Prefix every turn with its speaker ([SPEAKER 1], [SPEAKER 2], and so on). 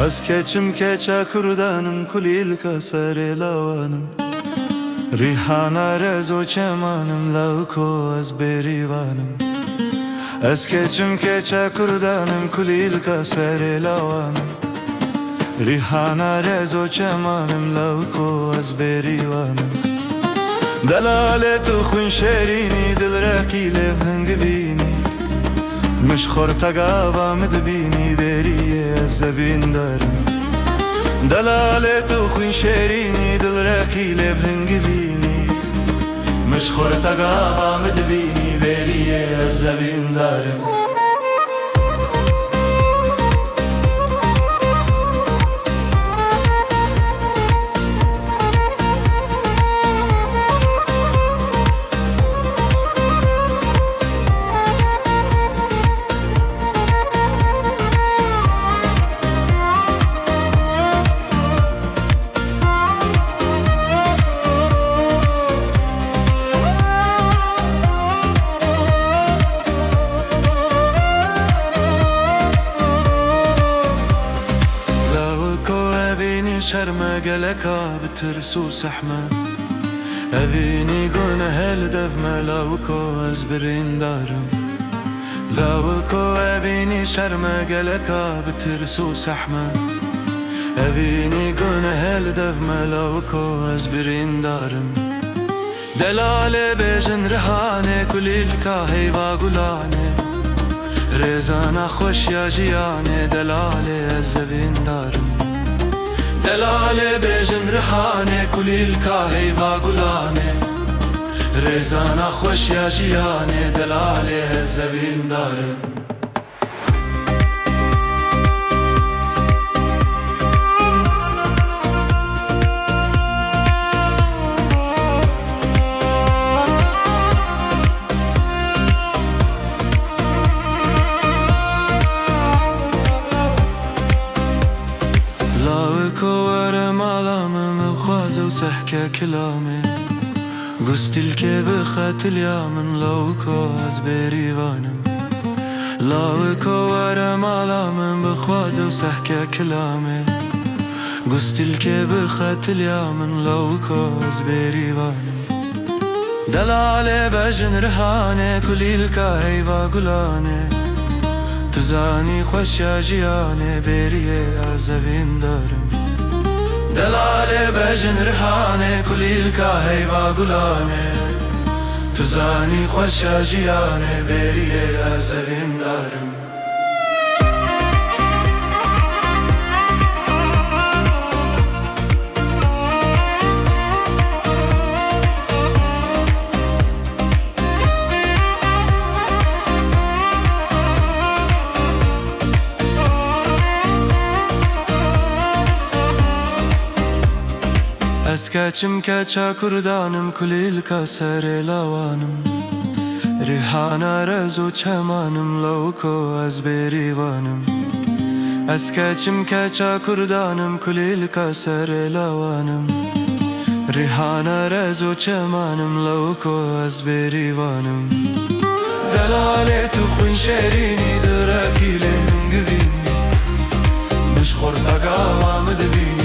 [SPEAKER 1] از keçim keçe kurdanım kulilka sarılavanım Rihana rezo çemanım lauko az berivanım Az keçim keçe kurdanım kulilka sarılavanım Rihana rezo çemanım lauko az berivanım دلالت خون شیرینی دل رقیل هنگوینی مشخور تقاوا مدبینی بریه از زبین دارم دلالت خون شیرینی دل رقیل هنگوینی مشخور تقاوا مدبینی بریه از زبین دارم شرمه قلقا بترسو سحمه أبيني قونا هالدف ملاوكو أزبرين دارم لاوكو أبيني شرمه قلقا بترسو سحمه أبيني قونا هالدف ملاوكو أزبرين دارم دلالة بجن رهانه كل الكاهي واقولانه رزانا خوش يا جيانه دلالة الزبين دارم دلالة بجن رحانه كل الكاهي واقولانه رزانا خوش يا جيانه دلالة الزبين دارم وسحكى كلامي قست الكيب خات اليامن لوكو أزبيري وانم لاوكو ورا مالامن بخوازة وسحكى كلامي قست الكيب خات اليامن لوكو أزبيري وانم دلالة بجن رهاني كل الكاهي واقولاني تزاني خوش يا جياني بيريه أزبين دارم دلالة بجن رحانه كل الكاهي واقولانه تزاني خوش يا جيانه بيريه أزبين دارم از keçim keçe kurdanım kulilka sarılavanım Rihana rezo çemanım lauko az berivanım Az keçim keçe kurdanım kulilka sarılavanım Rihana rezo çemanım lauko az berivanım دلالة خون شيريني دركيل هنگويني مشخور تقاوى مدبيني